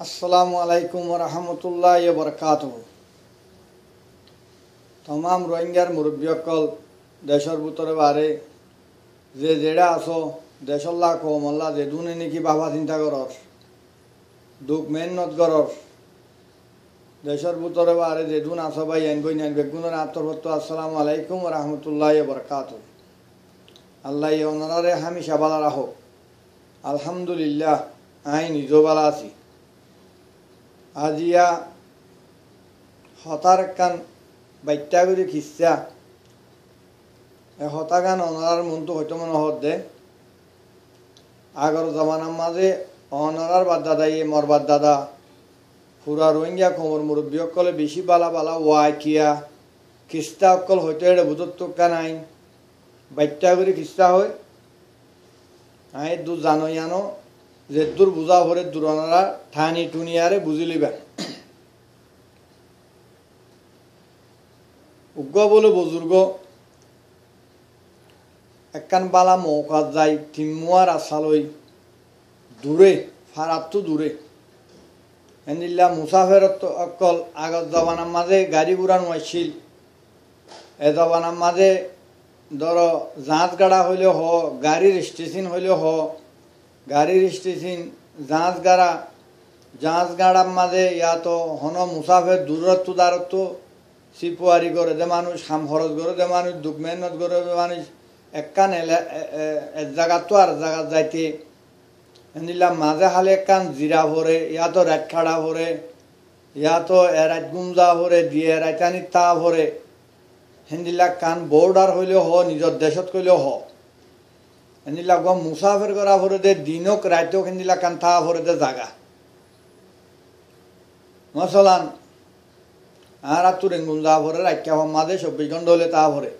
আসসালামু আলাইকুম রহমতুল্লাহ বরকাতুহ। তমাম রোহিঙ্গার মুরব্বীসকল দেশের ভিতরে বারে যে যেটা আছো দেশল্লা কমল্লা যে দুনে নাকি বাবা চিন্তা করর দুঃখ মেহনত করর দেশের ভিতরে বারে যে দুন আছো ভাই আনবই নেন বেগুনের আত্মভত্ত। আসসালামু আলাইকুম রহমতুল্লাহ বরকাতুহ। আল্লাহ ওনারে হামিশা বালা রাখো। আলহামদুলিল্লাহ আই নিজও বালা আছি। আজিয়া হতার কান বাইত্যা করে খিসা হতা গান অনারার মনটো হয়তো মনে হত দে আগর জমানার মাঝে অনারার বাদ দাদা মর বাদ দাদা পুরা রোহিঙ্গা কোমর মুরব্বী অকলে বেশি বালা বালা ওয়াই কিয়া খিস্তা অকল হয়তো এটা বুঝত নাই বাইত্যা করে খিস্তা হয় আই দু জানো জানো যে দূর বুঝা ভরে দূরনারা ঠানি টুনিয়ারে বুঝিলিবেন উগ্র বলে বুজুর্গ একখান বালা মৌকা যায় তিমুয়ার আশালই দূরে ফারাত দূরে এনিল্লা মুসাফের অকল আগত জবানার মাঝে গাড়ি ঘোড়া নোয়াইছিল এ জবানার মাঝে ধরো জাহাজ গাড়া হইলে হ গাড়ির স্টেশন হইলে হ গাড়ির স্টেশন জাহাজ গাড়ার মাঝে তো হন মুসাফের দূরত্ব দারত্ব সিপুয়ারি করে দে মানুষ হাম খরচ করে দে মানুষ দুঃখ মেহনত করে দে মানুষ একখান এক জায়গা তো আর জায়গা যাইতে নিলাম মাঝে হালে একখান জিরা ভরে তো রাত খাড়া ভরে তো রাত গুমজা ভরে দিয়ে রাইতানি তা ভরে হেন্দিলা কান বর্ডার হইলেও হ নিজের দেশত কইলেও হ হেন্দিলা গম মুসাফের করা ভরে দে দিনক রাইতেও হেন্দিলা কান তা ভরে দে জাগা মশলান আর তো রেঙ্গুন যা ভরে আইক্যা মাঝে 24 ঘন্টা হলে তা ভরে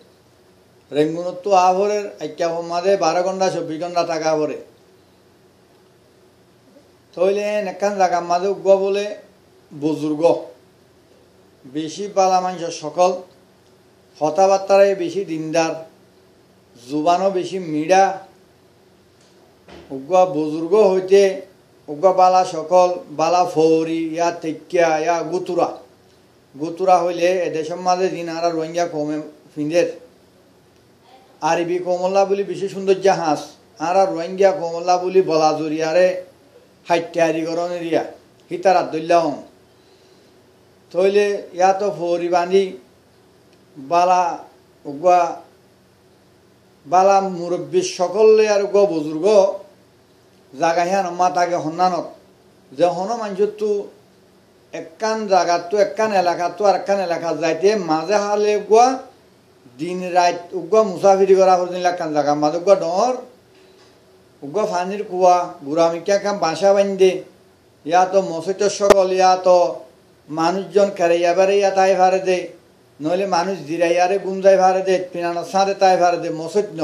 রেঙ্গুনত তো ভরের আইক্যা মাঝে 12 ঘন্টা 24 ঘন্টা টাকা ভরে তইলে একখান জায়গা মাঝে উগ্র বলে বুজুর্গ বেশি পালা মানুষের সকল কথাবার্তারাই বেশি দিনদার জুবানও বেশি মিড়া উগ্র বুজুর্গ হইতে উগ্র বালা সকল বালা ফৌরি তেক্কিয়া গুতুরা হইলে এদেশের মাঝে দিন আর রোহিঙ্গা কমে ফিন্দের আরবি কমল্লা বলি বেশি সৌন্দর্য হাঁস আর রোহিঙ্গা কমল্লা বলি বলা জরিয়ারে হাইত্যারি করণ এরিয়া হিতার আদুল্লাহ তইলে তো ফৌরি বান্ধি বালা উগুয়া বালা মুরব্বী সকলে আর উগুয়া বুজুর্গ জাগাহিয়ান মাতাকে সন্ধানত যে হন মানুষের তো একখান জায়গাত তো একখান এলাকাত তো আর একখান এলাকা যাইতে মাঝে হালে উগুয়া দিন রাত উগুয়া মুসাফিরি করা হচ্ছিল একখান জায়গা মাঝে উগুয়া ডর উগুয়া ফানির কুয়া গুড়ামিকা কাম বাসা বান্ধে তো মসজিদের সকল তো মানুষজন খেরাইয়া বেড়াইয়া তাই ভারে দে নইলে মানুষ জিরাইয়ারে গুমজাই ভারে দে পিনানোর সাঁতে তাই ভারে দে মসজিদ ন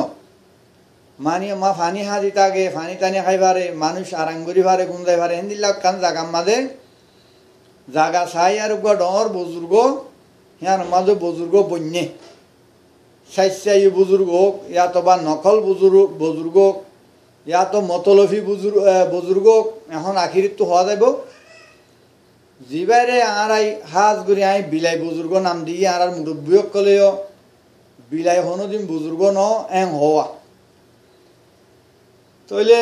মানি মা ফানি হাজি তাকে ফানি টানি খাই ভারে মানুষ আরাঙ্গুরি ভারে গুমজাই ভারে হিন্দিল্লা কান জাগা মাঝে জাগা চাই আর ডর বুজুর্গ হিয়ান মাঝে বুজুর্গ বন্যে সাইসাই বুজুর্গ হোক তো বা নকল বুজুর্গ হোক তো মতলফি বুজুর্গ এখন আখিরিত তো হওয়া যাব জিবাইরে আর হাজ করি বিলাই বুজুর্গ নাম দিয়ে আর মুরব্বী কলেও বিলাই হনদিন বুজুর্গ ন এং হওয়া তইলে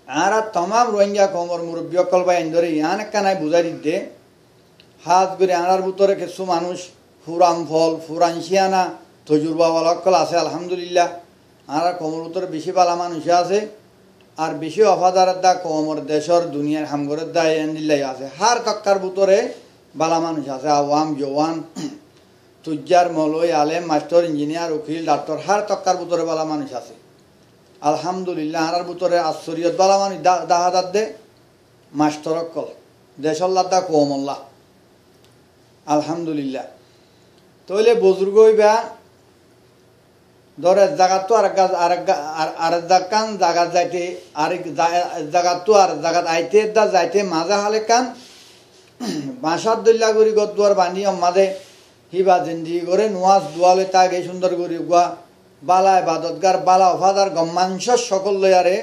আর তমাম রোহিঙ্গা কমর মুরব্বী অকল বা ধরে ইয়ান একটা নাই বুঝাই দিতে হাজ করে আনার ভিতরে কিছু মানুষ ফুরান ফল ফুরান শিয়ানা তজুরবাওয়ালা অকল আছে আলহামদুলিল্লাহ আর কমর ভিতরে বেশি বালা মানুষ আছে আর বেশি অফাদারের দা কমর দেশের দুনিয়ার হামগরের দা এন্দিল্লাই আছে হার তক্কার ভিতরে বালা মানুষ আছে আওয়াম জওয়ান তুজ্জার মলই আলেম মাস্টার ইঞ্জিনিয়ার উকিল ডাক্তার হার তক্কার ভিতরে বালা মানুষ আছে আলহামদুলিল্লাহ আর ভিতরে আশ্চর্য বালা মানুষ দাহাদার দে মাস্টার অকল দেশল্লাহ দা কমল্লা আলহামদুলিল্লাহ তইলে বুজুর্গ হইবা ধর এক জায়গা তো আর কান জায়গা যাইতে আরেক জায়গা তো আর জায়গা আইতে যাইতে মাঝে হালে কান বাঁসার দল্লা করি গদুয়ার বান্ধি মাঝে হিবা জিন্দি করে নোয়াজ দোয়ালে তাকে সুন্দর করি গুয়া বালা বাদতগার বালা অফাদার গম্মাংস সকল লয়ারে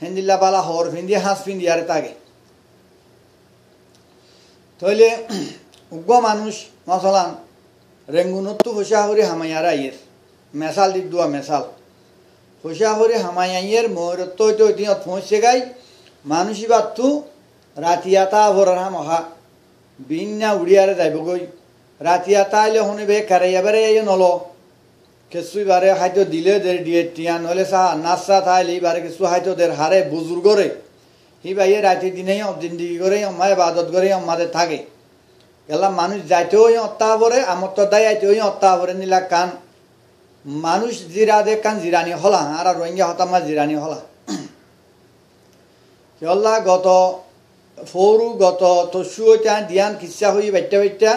হেন্দিল্লা বালা হর ফিন্দি হাঁস ফিন্দি আরে তাকে তাহলে উগ্র মানুষ মশলান রেঙ্গুনত্তু হোসাহরি হামাইয়ারা আইয়ের মেশাল দিক দুয়া মেশাল হোসাহরি হামাইয়াইয়ের ময়ূরত্ব হইতে ঐতিহ্য পৌঁছে গাই মানুষই বাত্তু রাতিয়াতা ভরার মহা বিন্যা উড়িয়ারে যাইবগৈ রাতিয়াতা আইলে শুনিবে কারাইয়াবারে এই নল কিছু বারে হয়তো দিলে দের দিয়ে টিয়া নলে চা নাচ চা থাইলে এবারে কিছু হয়তো দের হারে বুজুর্গরে হি ভাইয়ে রাতে দিনেই জিন্দিগি করে অম্মায় বাদত করে অম্মাদের থাকে এলা মানুষ যাইতেও অত্তা পরে আমার তো দায় আইতেও অত্তা পরে নিলা কান মানুষ জিরা দে কান জিরানি হলা আর রোহিঙ্গা হতামা জিরানি হলা কেলা গত ফৌরু গত তসু দিয়ান কিচ্ছা হই বাইটা বাইটা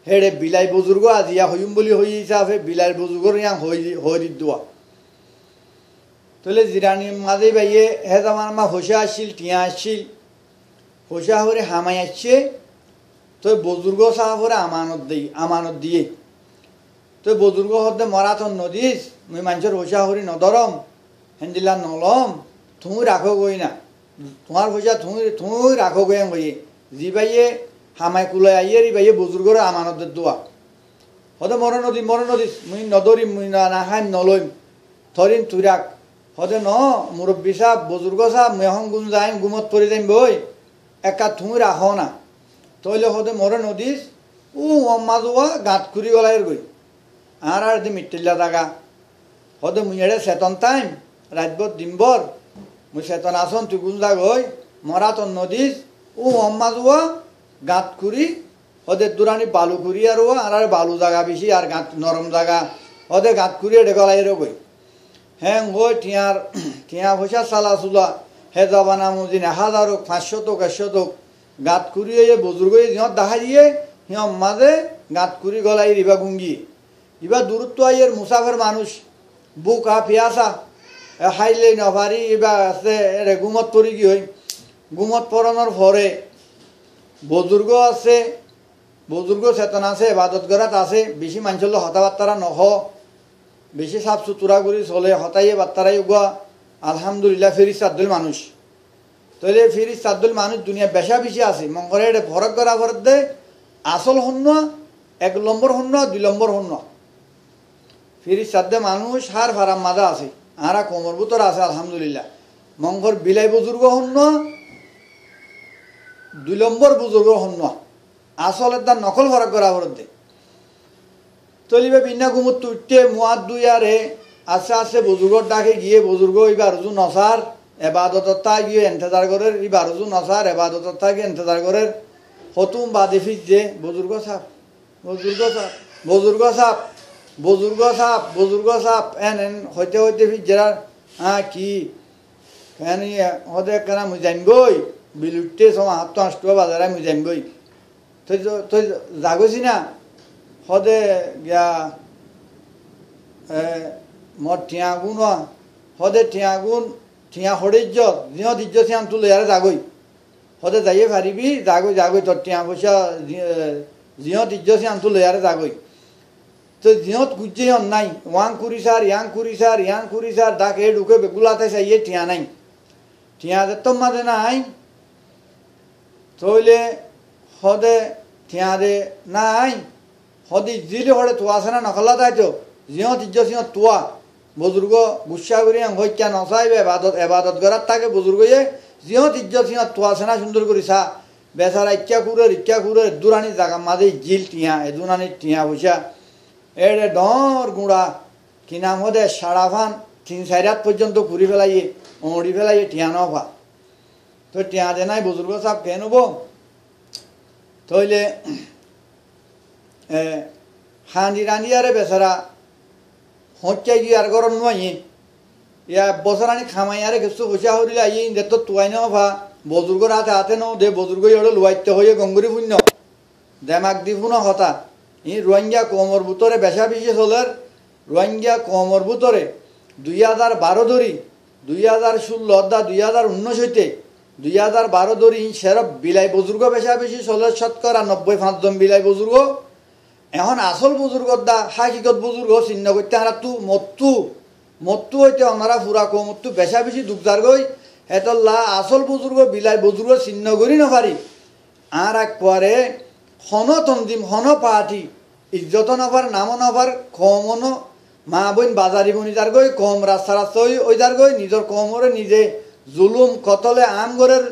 হেড়ে বিলাই বুজুর্গ আজিয়া হইম বলি হই হিসাবে বিলাই বুজুর্গর ইয়াং হই দোয়া তাহলে জিরানির মাঝে বাইয়ে হে জামান মা হোসা আসছিল টিয়া আসছিল হোসা হরে হামাই আসছে তো বুজুর্গ সাহাবরে আমানত দিয়ে তো বুজুর্গ হতে মরাতন নদীস মুই মানুষের হোসা হরি নদরম হেন্দিলা নলম তুই রাখো গই না তোমার হোসা তুই রাখো গই গইয়ে জি বাইয়ে হামাই কুলাই আইয়ে রি বাইয়ে বুজুর্গর আমানতের দোয়া হতে মর নদীস মুই নদরিম মুই না হাইম নলইম থরিম তুই রাখ হতে ন মুরব্বী সাহ বুজুর্গ সাহ মুই এখন গুম যাইম গুমত পড়ে যাইম বই একা তুই রাখ না তইলে হতে মরে নদীস অম্মা জোয়া গাঁত খুরি গলাইয়ের গই আর দি মিট্টিল্লা জাগা হতে মুই এড়ে চেতন টাইম রাতবর দিনবর মুই চেতন আসন তুই গুন যা গই মরাতন নদীস অম্মা জোয়া গাঁত খুরি হতে দুরানি বালু খুরি আর বালু জাগা বেশি আর গাঁত নরম জাগা হতে গাঁত খুরি এড়ে গলাইয়েরও গই হ্যাঁ গই টিয়া পয়সা চালা চুলা হে জবানা মুজিন 1000 হোক 500 হোক 100 হোক গাঁত খুঁড়িয়ে বুজুর্গ সিহঁত দেখা দিয়ে সিহঁত মাঝে গাঁত খুঁড়ি গলাই রিবা গুঙ্গি ইবা দূরত্ব আইয়ের মুসাফের মানুষ বুকা পিয়াসা হাইলে নভারি ইবা আছে গুমত পড়ি কি হই গুমত পড়ানোর পরে বুজুর্গ আছে বুজুর্গ চেতন আছে এবাদত গড়াত আছে বেশি মানুষের হতাবার্তারা নহ বেশি সাফ সুতরা করে চলে হতাইয়ে বার্তারাই উগা আলহামদুলিল্লাহ ফেরিস আব্দুল মানুষ তাহলে ফিরিস সাদ্দুল মানুষ দুনিয়া বেশা বেশি আছে মঙ্গলে এটা ফরক করা ফরক দে আসল শূন্য 1 নম্বর শূন্য 2 নম্বর শূন্য ফিরিস সাদ্দে মানুষ হার ফারাম মাজা আছে আরা কোমর ভিতর আছে আলহামদুলিল্লাহ মঙ্গর বিলাই বুজুর্গ শূন্য 2 নম্বর বুজুর্গ শূন্য আসল এটা নকল ফরক করা ফরক দে তলিবে বিনা গুমত উঠতে মুয়াদ দুই আরে আস্তে আস্তে বুজুর্গর ডাকে গিয়ে বুজুর্গ এবার রুজু নসার এবাদততা গিয়ে ইন্তজার করের এবার রুজু নসার এবাদততা গিয়ে ইন্তজার করের হতুম বাদে ফিজ যে বুজুর্গ সাপ এন হইতে ফিজ যারা কি কেন হতে কেনা মুই জানবই বিল উঠতে সময় 7-8 বাজারে মুই জানবই তুই জাগছি না হদে গিয়া মর ঠিয়া গুণ হদে ঠিয়া গুণ ঠিয়া হরিজ্য জিহ দিজ্য সিয়ান তুলে আর জাগই হদে যাইয়ে পারিবি জাগই তোর টিয়া পয়সা জিহ দিজ্য সিয়ান তুলে আর জাগই তো জিহত গুজে নাই ওয়াং কুড়ি সার ডাকে ঢুকে বেগুলাতে চাইয়ে ঠিয়া নাই ঠিয়া তো মাঝে নাই তইলে হদে ঠিয়া দে নাই হদি জিলে হরে তোয়া আছে না নকলা তাই তো জিহ দিজ্য সিহ তোয়া বুজুর্গ গুসা করি হইয়া নচাইবে এবাদত গড়ার থাকে বুজুর্গয়ে জিহত ইজ্জত সিহত তোয়া সেনা সুন্দর করি চা বেচারা ইচ্ছা কুরে দুরানি জাগা মাঝে জিল টিয়া এ দুরানি টিয়া পয়সা এড়ে ডর গুঁড়া কি নাম হদে 3.5 রাত পর্যন্ত ঘুরি ফেলাইয়ে ওড়ি ফেলাইয়ে টিয়া নভা তো টিয়া দে নাই বুজুর্গ সাপ কে নেব তইলে হাঁদি রাঁধি আরে বেচারা হচ্ছে গিয়ে আর গরম নয় ইয়া বছরানি খামাই আরে কিছু পয়সা হরিলে আই দে তো তুয়াই ন ভা বুজুর্গর হাতে ন দে বুজুর্গ এড়ে লুয়াইতে হয়ে গঙ্গুরি শূন্য দেমাক দি শুনো হতা রোহিঙ্গা কোমর ভিতরে বেশা বেশি চলের রোহিঙ্গা কোমর ভিতরে 2012 ধরি 2016 দা 2019 হইতে 2012 ধরি সেরব বিলাই বুজুর্গ বেশা বেশি চলের 95% জন বিলাই বুজুর্গ এখন আসল বুজুর্গর দা হাকিকত বুজুর্গ চিহ্ন করতে হারা তু মত্তু হইতে ওনারা ফুরা কমত্তু বেশা বেশি দুঃখদার গই হেতল্লা আসল বুজুর্গ বিলাই বুজুর্গ চিহ্ন করি নপারি আর এক পরে হন তন্দিম হন পার্টি ইজ্জত নফার নাম নফার কমন মা বোন বাজারি বনি যার গই কম রাস্তা রাস্তা ওই যার গই নিজের কমরে নিজে জুলুম কতলে আম গরের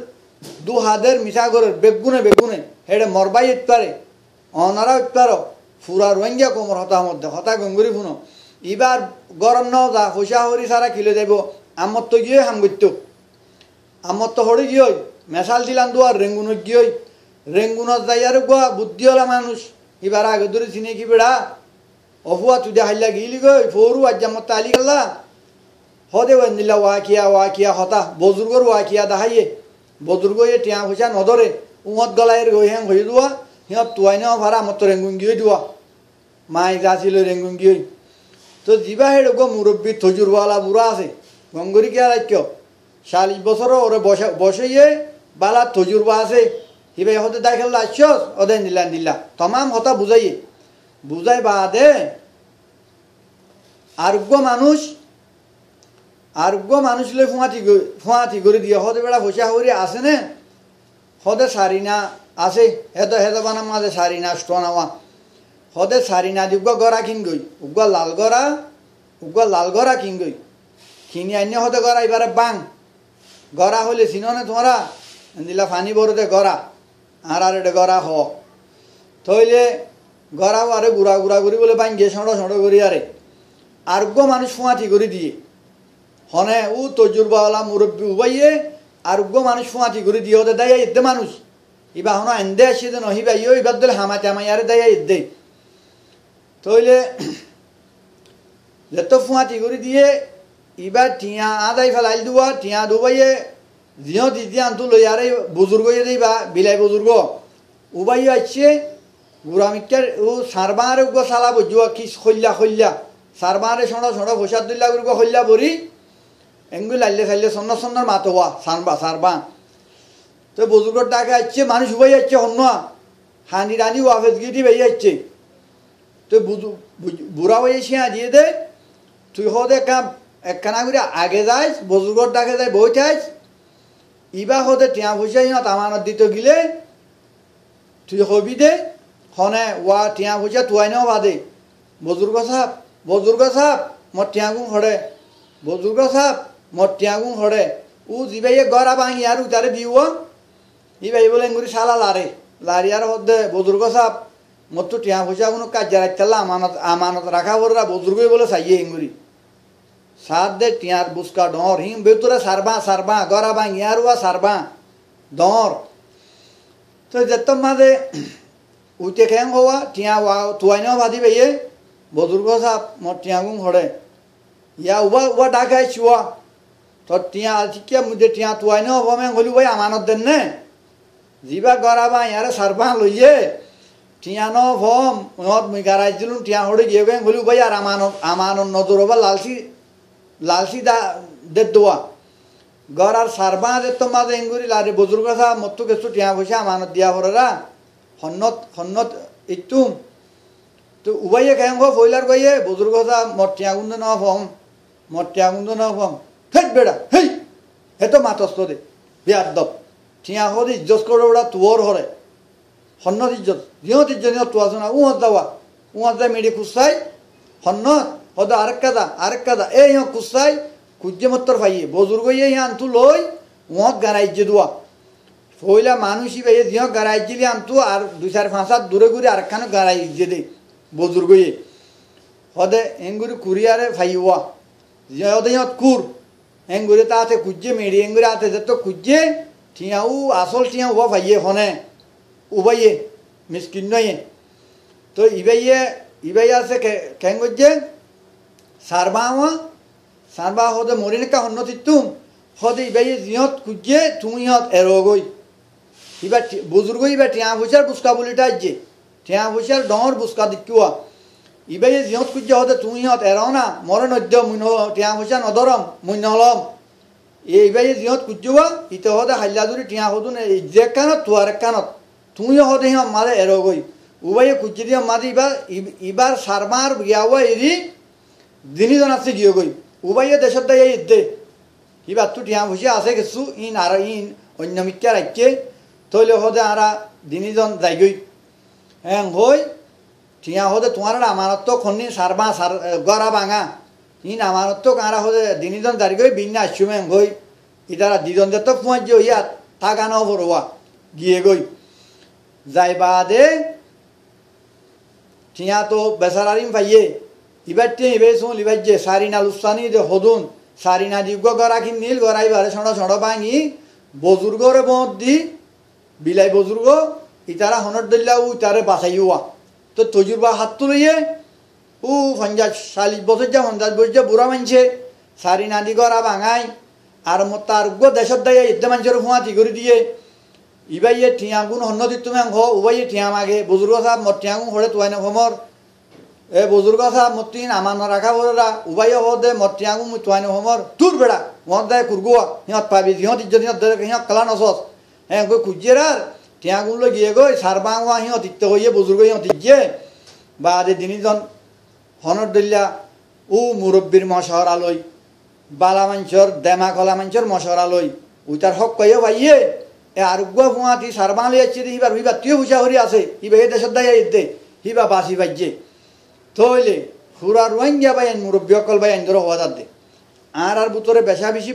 দু হাদের মিশা গরের বেগুনে বেগুনে হেডে মরবাই ইতপারে অনারা ইতপার ফুরা রোহিঙ্গা কমর হতা মধ্যে হতা গঙ্গুরি ফুনো এবার গরম ন যা পয়সা হরি সারা কিলে যাব আমার তো গিয়ে হাম করত আমার তো হরি গিয়ে মেশাল দিলাম দুয়ার রেঙ্গুনত গিয়ে রেঙ্গুনত যাই আর গোয়া বুদ্ধিওয়ালা মানুষ এবার আগে ধরে চিনে কি বেড়া অফুয়া তুই হাইলা গিলি গই ফোরু আজ আমার তালি গেলা হদে নিলা ওয়াকিয়া হতা বজুর্গর ওয়াকিয়া দাহাইয়ে বজুর্গ এ টিয়া পয়সা নধরে উমত গলাইয়ের গই হ্যাং হয়ে দেওয়া সিহঁত তুয়াই নেওয়া ভাড়া আমার তো রেঙ্গুন গিয়ে দেওয়া মাই যাছিল রেঙ্গুন গিয়ে তো যা হেড গো মুরব্বী থজুরওয়ালা বুড়া আছে গঙ্গরি কে রাজ্য 40 বছর ওরে বসে বালা থজুরবা আছে হিবাই হতে দেখাল আসছস ওদের দিলা তমাম হতা বুঝাই বাদে আরোগ্য মানুষ লই ফুয়াতি করে দিয়ে হতে বেড়া পয়সা হরি আছে নে হদে সারিনা আছে হেদ বানা মাঝে সারিনা স্টনাওয়া হদে সারিনা দিগ্গ গড়া কিন গই উগ্গ লাল গড়া কিন গই কিনি আইনে হতে গড়া এবারে বাং গড়া হলে চিননে তোমরা দিলা ফানি বড়তে গড়া আর এটা গড়া হ থইলে গড়াও আরে গুড়া করি বলে বাং গিয়ে সঁড় করি আরোগ্য মানুষ ফুয়াতি করে দিয়ে হনে ও তজুরবাওয়ালা মুরব্বী উবাইয়ে আরোগ্য মানুষ ফুয়াতি করে দিয়ে হতে দেয় এদ্দে মানুষ ইবা হন এন্দে আসি যে নহিবা ইও এবার দিলে হামাতে আমায় আরে দেয় এদ্দে তইলে যেত ফুয়াতি করে দিয়ে এবার টিয়া আদাই ফেলাই দেওয়া টিয়া দুবাইয়ে জিও দিদি আনতু লই আরে বুজুর্গ দিবা বিলাই বুজুর্গ উবাইয়ে আসছে গুড়ামিকার ও সারবারে গো সালা বুঝুয়া কি খল্লা সারবারে সঁড় ভোসার দিল্লা গুড় খল্লা বরি এঙ্গু লাইলে খাইলে সন্ন্যর মাতোয়া সারবা তো বুজুর্গর ডাকে আসছে মানুষ উবাই যাচ্ছে অন্য হানি রানি ওয়াফেজ গিটি বেরিয়ে যাচ্ছে তো বুড়া হয়ে শিয়া দিয়ে দে তুই হদে একখানা করে আগে যাইস বুজুর্গর ডাকে যাই বই থাইস ইবা হদে টিয়া পয়সা ইহঁত আমানত দিতে গিলে তুই হবি দে হনে ওয়া টিয়া পয়সা তুয়াই নেওয়া বাদে বুজুর্গ সাপ মোর টিয়াগুং হরে বুজুর্গ সাপ মোর টিয়াগুং হরে ও জিবাইয়ে গড়া ভাঙি আর উতারে দিও ইবাই বলে এঙ্গুরি সালা লারি আর হদে বুজুর্গ সাপ মোর তো টিয়া পয়সা কোনো কাজ রাখতাল্লা আমানত রাখা বড়রা বুজুর্গই বলে চাইয়ে এঙ্গুরি সাত দে টিয়ার বুসকা ডর হিম বেতরে সারবা গড়া ভাঙি আর ওয়া সারবা ডর তো যেত মাঝে উঠে খেং হওয়া টিয়া ওয়া তুয়াই নেওয়া বাদি বেয়ে বুজুর্গ সাপ মোর টিয়াগুং হরে ইয়া উবা ডাকাই চুয়া তো টিয়া আজকে মুঝে টিয়া তুয়াই নেওয়া হবো মেং হলি ভাই আমানত দেন নে যিবা গড়াবা ইয়ারে সারবা লইয়ে টিয়া ন ভম ইহঁত মুই গারাই দিলুম টিয়া হরে গিয়ে বেং হলি ভাই আর আমানত নজর হবা লালসি দে দোয়া গড়ার সারবা দে তো মাঝে এঙ্গুরি লারে বুজুর্গ সাপ মতো কিছু টিয়া পয়সা আমানত দিয়া হরেরা হন্নত ইতুম তো উবাইয়ে কেন ফইলার কইয়ে বুজুর্গ সাপ মোর টিয়াগুন্দ ন ভম হেট বেড়া হেই হেত মাতস্ত দে বেয়াদব টিয়া হদ ইজ্জত করে ওরা তুয়র হরে হন্নত ইজ্জত জিহত ইজ্জত তুয়াছ না উহত যাই মেডি খুঁজছাই হন্নত হদ আরেক কাদা এই ইহ খুঁজছাই খুঁজে মত্তর ফাইয়ে বুজুর্গ ইয়ে আনতু লই উহত গারাইজে দোয়া ফইলা মানুষই ভাইয়ে জিহ গারাইজিলি আনতু আর 2-4-5 হাত দূরে ঘুরে আরেকখানে গারাইজে দে বুজুর্গ ইয়ে হদে এঙ্গুরি কুরিয়ারে ফাইয়া হদে ইহত কুর এঙ্গুরি তাতে খুঁজে মেডি এঙ্গুরি আতে যেত খুঁজে টিয়াও আসল টিয়া উবা ফাইয়ে হনে উবাইয়ে মিসকিন নয়ে তো ইবাই আছে কেন করছে সারবা হদে মরিনেকা হন্নতিতুম হদে ইবাইয়ে জিহত খুঁজে তুমি ইহত এরগই ইবা বুজুর্গ ইবা টিয়া পয়সার বুসকা বলিটা আইছে টিয়া পয়সার ডর বুসকা দিকুয়া ইবাইয়ে জিহত খুঁজে হদে তুমি ইহত এরাও না মরে নদ্য মুই টিয়া পয়সা নধরম মুই নলম এইবাইয়ে জিহত খুঁজবা ইতে হদে হাল্লাদুরি টিয়া হদুন যে কানত তুয়ার কানত তুই হদে হিম মাদে এরগই উবাইয়ে খুঁজে দিয়ে মাদে ইবার সারমার গিয়াওয়া এরি দিনিজন আছে গিয়ে গই উবাইয়ে দেশত দায় ইদ্দে ইবার তু টিয়া পয়সা আছে কিছু ইন আর ইন অন্য মিথ্যা রাখছে তৈলে হদে আরা দিনিজন যাইগই হ্যাঁ হই ঠিয়া হতে তোমার আমানত খনি সারবা সার গড়া ভাঙা ইন আমানত কারা হতে দিনিজন যাইগই বিন্যা আসুমেন হই ইতারা দিজন যে তো পৌঁছ ইয়া থাকানো পড়ুয়া গিয়ে গই যাইবা দে ঠিয়া তো বেসারারিম পাইয়ে ইবার টিয়ে ইবে শুন লিবার যে সারিনা লুসানি যে হদুন সারিনা দিগ গড়া কি নীল গড়াই বারে ছড় ছড় ভাঙি বজুর্গর বদ দি বিলাই বজুর্গ ইতারা হনর দিল্লা ও ইতারে বাঁচাইয়া তো তজুরবা হাত তুলিয়ে ও 50-40 বছর যা 50 বছর যা বুড়া মানছে সারিনা দি গড়া ভাঙাই আর তার দেশত দায় ইদ্যা মানুষের ফুঁয়াতি করে দিয়ে ইবাইয়ে ঠিয়াগুন হন্য দিত ম্যাং হ উবাইয়ে ঠিয়া মাগে বুজুর্গ সাহেব মর ঠিয়াগুন হরে তোয়াই না ভমর এ বুজুর্গ সাহেব মতিন আমার ন রাখা বলা উবাইয়ে হ দে মর ঠিয়াগুন মুই তোয়াই না ভমর দূর বেড়া মর দায় কুরগুয়া সিহঁত পাবি সিহঁত ইজ্জত সিহঁত দে সিহঁত কালা নচস হ্যাঁ গৈ খুঁজিয়ে আর ঠিয়াগুন লৈ গিয়ে গৈ সার বাঙা সিহঁত ইত্য হইয়ে বুজুর্গ সিহঁত ইজ্জে বা দে তিনিজন হনর দলিয়া ও মুরব্বীর মশহরালয় বালা মাঞ্চর দেমা কলা মাঞ্চর মশহরালয় উইতার হক কইও ভাইয়ে এ আরোগ্য ফুঁয়াতি সারবাঙালি আছে হিবার হিবা তুইও হুঁচা হরি আছে হিবা এই দেশত দায় ইদ্দে হিবা বাসি বাজ্যে থইলে হুরা রোহিঙ্গা বাই আইন মুরব্বী অকল বাই আইন ধরো হওয়া যাতে আর বুতরে বেশা বেশি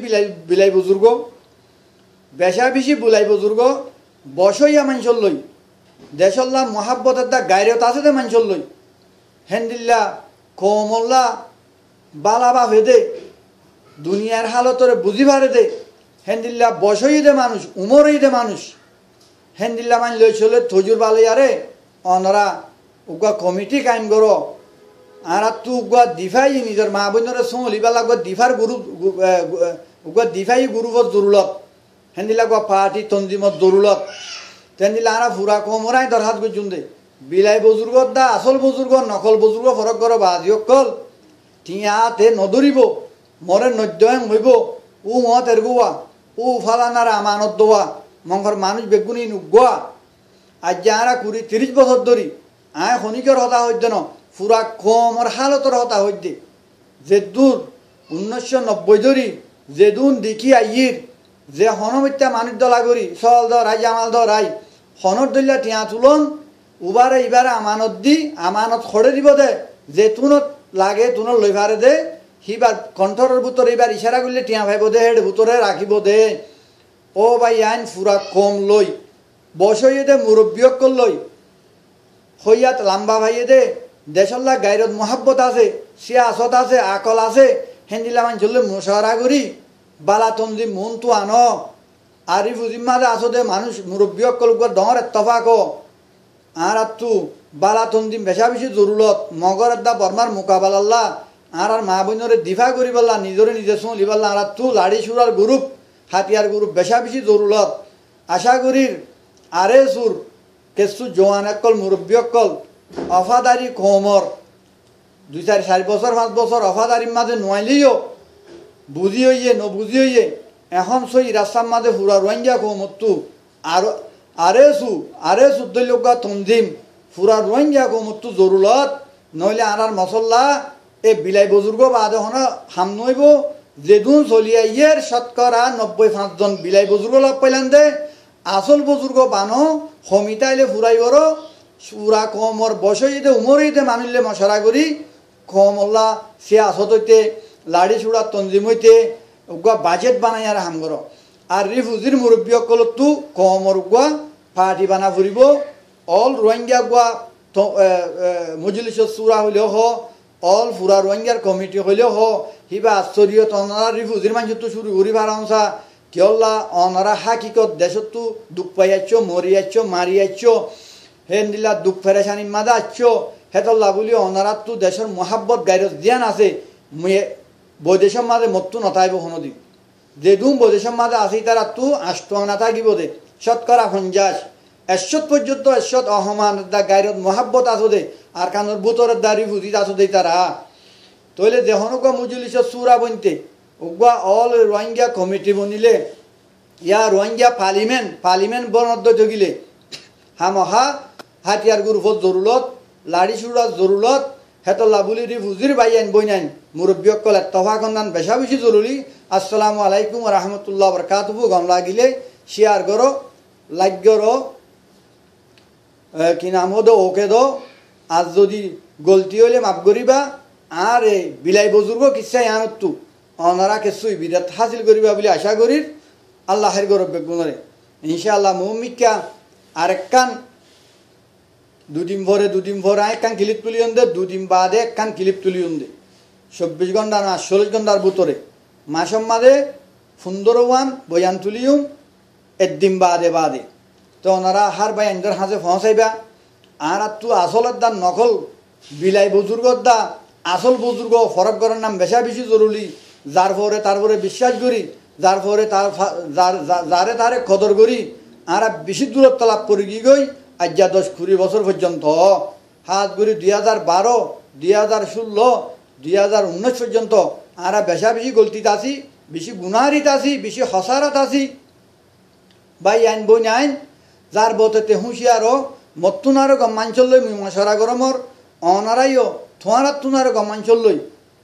বিলাই বুজুর্গ বেশা বেশি বুলাই বুজুর্গ বসইয়া মাঞ্চল লই দেশল্লা মহাব্বতের দা গায়রত আছে দে মাঞ্চল লই হেন্দিল্লা কমল্লা বালাবা ভেদে দুনিয়ার হালতরে বুঝি ভারে দে হেন্দিল্লা বসই দে মানুষ উমরই দে মানুষ হেন্দিল্লা মান লই চলে থজুর বালিয়ারে অনরা উগা কমিটি কায়েম করো আর তু উগা দিফাই নিজের মা বোনরে সোলিবালা উগা দিফার গুরু উগা দিফাই গুরুবত জরুলত হেন্দিল্লা উগা পার্টি তঞ্জিমত জরুলত তেন্দিল্লা আরা ফুরা কমরাই দরহাত গুজুন দে বিলাই বুজুর্গত দা আসল বুজুর্গ নকল বুজুর্গ ফরক করো বাজিয়কল টিয়াতে নদরিব মরে নদ্যয়ং হইব ও মত এরগুয়া ও ফালানার আমানত দোয়া মঙ্গর মানুষ বেগুনি নুগুয়া আজ যারা 20-30 বছর ধরি আয় খনিকের হতা হইতে ন ফুরা কমর হালতর হতা হইতে যে দূর 1990 ধরি যে দুন দেখি আইর যে হনমিত্যা মানুষ দলা করি সল দ রাই জামাল দ রাই হনর দলিয়া টিয়া তুলন উবারে ইবারে আমানত দি আমানত খড়ে দিব দে যে তুনত লাগে তুনত লইভারে দে হিবার কণ্ঠরের ভিতরে এবার ইশারা করলে টিয়া ভাইব দে হেড ভিতরে রাখিব দে ও ভাই আইন ফুরা কম লই বসইয়ে দে মুরব্বী অকল লই হইয়াত লাম্বা ভাইয়ে দে দেশল্লা গাইরত মহাব্বত আছে সিয়াসত আছে আকল আছে হেন্দিলা মান চললে মুশারা করি বালা তঞ্জি মন তো আনো আরিফ উজিম্মাদে আসো দে মানুষ মুরব্বী অকল ডর এত্তফাক আর তু বালা তঞ্জি বেশা বেশি জরুরত মগর দা বর্মার মোকাবেলা আর মা বোনরে দিফা করি পাল্লা নিজরে নিজে চলি পাল্লা আর তু লাড়ি সুরার গ্রুপ হাতিয়ার গ্রুপ বেশা বেশি জরুরত আশা করির আরে সুর কেসু জোয়ান একল মুরব্বী অকল অফাদারি কমর 2-4 বছর 5 বছর অফাদারির মাঝে নোয়াইলেও বুঝি হইয়ে নবুঝি হইয়ে এখন সই রাস্তার মাঝে ফুরা রোহিঙ্গা কমতু আর আরে সুদ্দলোকা তঞ্জিম ফুরা রোহিঙ্গা কমতু জরুরত নইলে আনার মশল্লা এ বিলাই বুজুর্গ বাদে হন হাম নইব যেদুন চলিয়া ইয়ের শতকরা 95 জন বিলাই বুজুর্গ লাভ পাইলেন দে আসল বুজুর্গ বানো সমিতাইলে ফুরাই বড় সুরা কমর বসইতে উমরইতে মানুষলে মশারা করি কমল্লা সে আসত হইতে লাড়ি চূড়া তঞ্জিম হইতে উগা বাজেট বানাই আর হাম করো আর রিফুজির মুরব্বী অকলতো কমর উগা পার্টি বানা ফুরিব অল রোহিঙ্গা গুয়া মজলিস চূড়া হইলেও হ অল ফুরা রোহিঙ্গার কমিটি হইলেও হ হিবা আশ্চর্য অনারা রিফুজির মানুষ তো শুরু করি বারাংসা কিয়ল্লা অনারা হাকিকত দেশত দুঃখ পাইয়াচ্ছ মরিয়াচ্ছ মারিয়াচ্ছ হেন্দিল্লা দুঃখ ফেরেশানি মাদা আচ্ছ হেতল্লা বলি অনারাত তো দেশের মহাব্বত গাইরত জ্ঞান আছে বৈদেশের মাঝে মত্তু নথাইব হনদি যেদুম বৈদেশের মাঝে আসি তারা তো আষ্ট নাথাকিব দে শতকরা 50 পর্যন্ত এসত অহমান দা গাইরত মহাব্বত আছো দে আর কানোর বুতরের দাড়ি বুঝিত আছো দে তারা তইলে যেহনকা মজলিসের সুরা বনতে উগা অল রোহিঙ্গা কমিটি বনিলে ইয়া রোহিঙ্গা পার্লিমেন্ট বনদ্দ জগিলে হামহা হাতিয়ার গ্রুপত জরুরত লাড়ি চূড়ার জরুরত হেতল্লা বুলি রিফুজির বাইয়ান বইনাইন মুরব্বী অকল এত্তফাকন্দান বেশা বেশি জরুরি। আসসালামু আলাইকুম রহমতুল্লাহ বরকাতুহু গম লাগিলে শেয়ার করো লাইক করো কি নাম হতো ওকে দো আজ যদি গলতি হইলে মাফ করিবা আর এই বিলাই বুজুর্গ কিচ্ছাই আনতু অনারা কিছুই বিরাট হাসিল করিবা বলে আশা করি আল্লাহের গরব্বে গুণরে ইনশাআল্লাহ মুমিকা আরেকখান দুদিন ভরে একখান ক্লিপ তুলিয়ন দে দুদিন বাদে একখান ক্লিপ তুলিয়ন দে 24 ঘন্টা না 40 ঘন্টার ভিতরে মাসম মাদে সুন্দরওয়ান বয়ান তুলিয়ম একদিন বাদে তো ওনারা হার ভাই আইনদের হাজে পৌঁছাইবা আর তু আসলের দা নকল বিলাই বুজুর্গর দা আসল বুজুর্গ ফরক করার নাম বেশি জরুরি যার ফলে তারপরে বিশ্বাস করি যার ফলে যারে তারে কদর করি আর বেশি দূরত্ব লাভ করে গিয়ে গই আজ 10-20 বছর পর্যন্ত হাত করি 2012 2016 2019 পর্যন্ত আর বেশি গলতিতে আসি বেশি গুনারিত আসি বেশি হসারাত আসি বাই আইন বই আইন যার বতেতে হুঁশিয়ারও মত্তুনারও গম্মাঞ্চল লই মশারা গরমর অনারাইও থোয়ারাত তুনারও গম্মাঞ্চল লই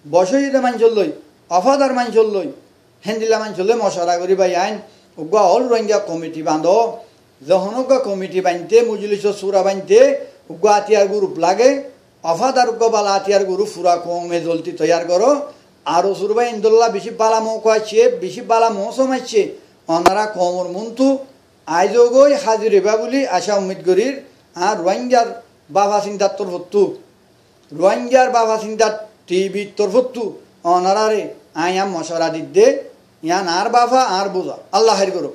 বসইদে মাঞ্চল লই অফাদার মাঞ্চল লই হেন্দিলা মাঞ্চল লই মশারা করি বাই আইন উগা অল রোহিঙ্গা কমিটি বাঁধো যখন উগা কমিটি বানতে মুজলিস সুরা বানতে উগা আতিয়ার গ্রুপ লাগে অফাদার উগা বালা আতিয়ার গ্রুপ ফুরা কমে জলতি তৈয়ার করো আর সুরবাই ইন্দুল্লাহ বেশি বালা মৌ খাচ্ছে বেশি বালা মৌসুম আসছে ওনারা কমর মন্তু আইজগই হাজির হইবা বলি আশা উম্মিদ করির আর রোহিঙ্গার বাবা চিন্তার তরফত্তু রোহিঙ্গার বাবা চিন্তার টিভির তরফত্তু ওনারারে আয়াম মশারা দিতে ইয়ান আর বাবা আর বোঝা আল্লাহ হের করো।